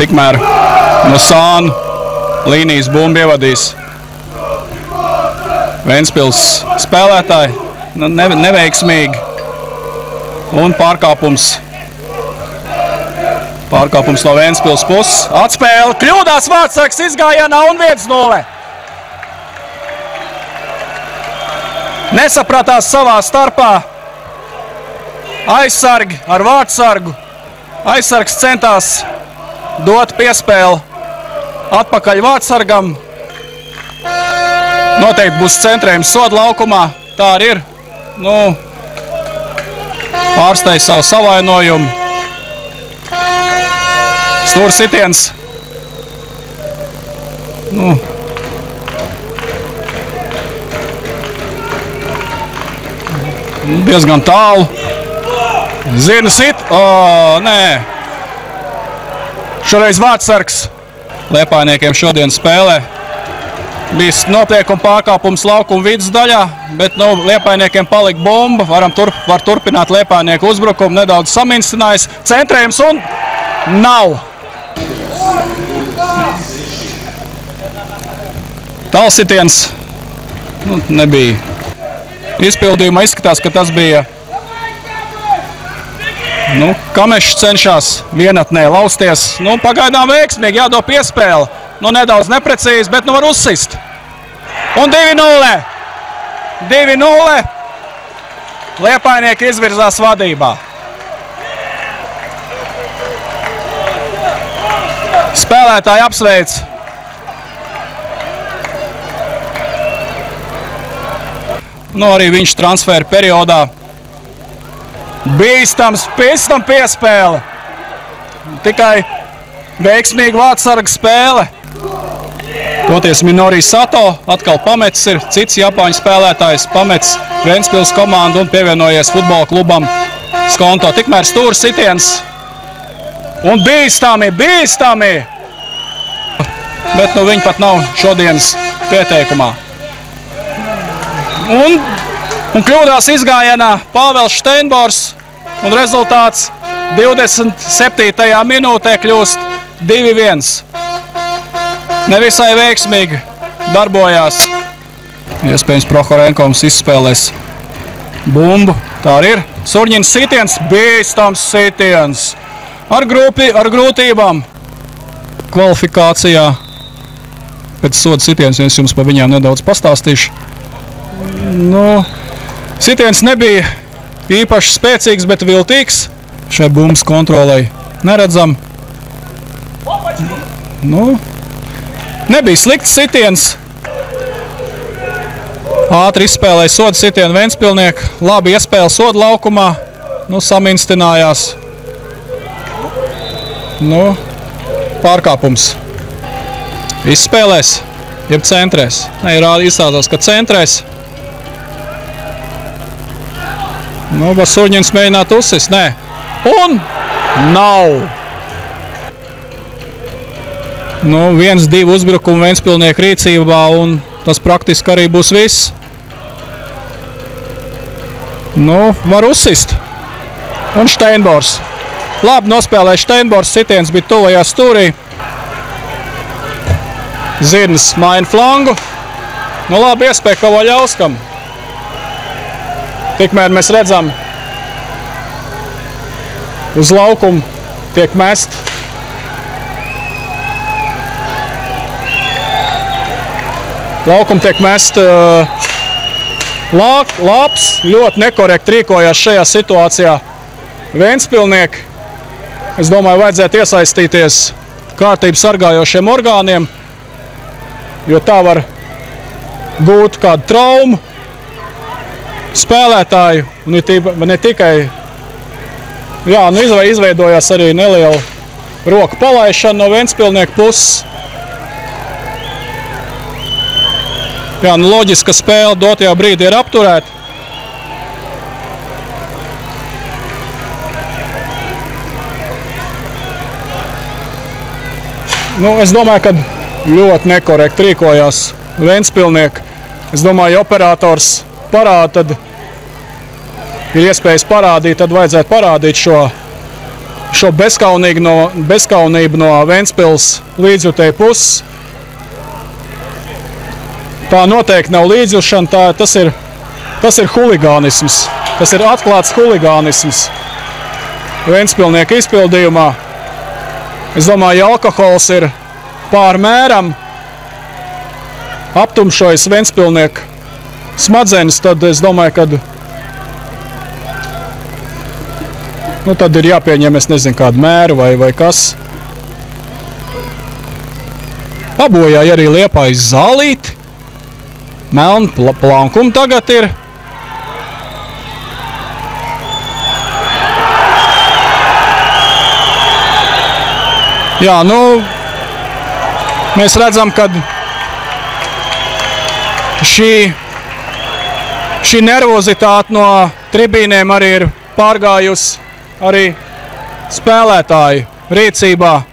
Tikmēr no sānu līnijas bumbu ievadīs Ventspils spēlētāji. Neveiksmīgi. Un pārkāpums. Pārkāpums no Ventspils puses. Atspēle. Kļūdās Vārtsargs izgājienā un 1-0. Nesapratās savā starpā. Aizsargi ar Vārtsargu. Aizsargs centās dot piespēli atpakaļ Vārtsargam. Noteikti būs centrējums soda laukumā. Tā arī ir. Nu, pārsteidz savu savainojumu. Stūra sitiens. Nu, diezgan tālu. Zirna sit. Nē. Šoreiz Vārtsargs Liepājniekiem šodien spēlē. Bijis notiekuma pārkāpums laukuma vidus daļā, bet Liepājniekiem palika bumba. Var turpināt Liepājnieku uzbrukumu. Nedaudz saminstinājis. Centrējums un nav. Tālsitiens. Nebija. Izpildījumā izskatās, ka tas bija Kamešs cenšas vienatnē lausties. Pagaidām veiksmīgi, jādod piespēle. Nedaudz neprecīzi, bet var uzsist. Un 2-0. 2-0. Liepājnieki izvirzās vadībā. Spēlētāji apsveic. Arī viņš transfera periodā. Bīstams piespēle. Tikai veiksmīga Vārtsarga spēle. Toties Minori Sato atkal pametis ir cits Japāņu spēlētājs. Pametis Ventspils komandu un pievienojies futbola klubam Skonto. Tikmēr stūra sitiens. Un bīstami. Bet viņi pat nav šodienas pieteikumā. Un kļūdās izgājienā Pāvels Steinbors, un rezultāts 27. minūtē kļūst 2-1. Nevisai veiksmīgi darbojās. Iespējams, Prohorenkovs izspēlēs bumbu. Tā arī ir. Surņins sitiens, bīstams sitiens. Ar grūtībām kvalifikācijā. Pēc soda sitiens es jums par viņām nedaudz pastāstīšu. Sitiens nebija īpaši spēcīgs, bet viltīgs. Šai bumbas kontrolei neredzam. Nebija slikts sitiens. Ātri izspēlēja soda sitienu Ventspilnieki. Labi iespēle soda laukumā. Saminstinājās. Pārkāpums. Izspēlēs, jeb centrēs. Izsādās, ka centrēs. Var Surņins mēģināt uzsist. Nē. Un nav. 1-2 uzbrukumu Ventspilnieku rīcībā, un tas praktiski arī būs viss. Var uzsist. Un Steinbors. Labi nospēlēja Steinbors. Sitiens bija tuvajā stūrī. Zirnis maina flangu. Labi iespēja Kovaļauskam. Tikmēr mēs redzam, uz laukumu tiek mest. Laukumu tiek mest laps. Ļoti nekorekti rīkojās šajā situācijā Ventspilnieki. Es domāju, vajadzētu iesaistīties kārtību sargājošiem orgāniem, jo tā var gūt kādu traumu spēlētāju, un ne tikai, izveidojās arī neliela roku palaišana no Ventspilnieku puses. Loģiska spēle dotajā brīdī ir apturēta. Es domāju, ka ļoti nekorekti rīkojās Ventspilnieki. Es domāju, ja operators parāda, tad ir iespējas parādīt, tad vajadzētu parādīt šo šo bezkaunību no Ventspils līdzjutēju puses. Tā noteikti nav līdzjušana, tas ir huligānisms. Tas ir atklāts huligānisms Ventspilnieku izpildījumā. Es domāju, ja alkohols ir pār mēram aptumšojis Ventspilnieku smadzenes, tad es domāju, ka tad ir jāpieņem, es nezinu, kādu mēru vai kas. Pabojāja arī Liepājas zālīti. Melna plankuma tagad ir. Jā, mēs redzam, ka šī nervozitāte no tribīnēm arī ir pārgājusi arī spēlētāju rīcībā.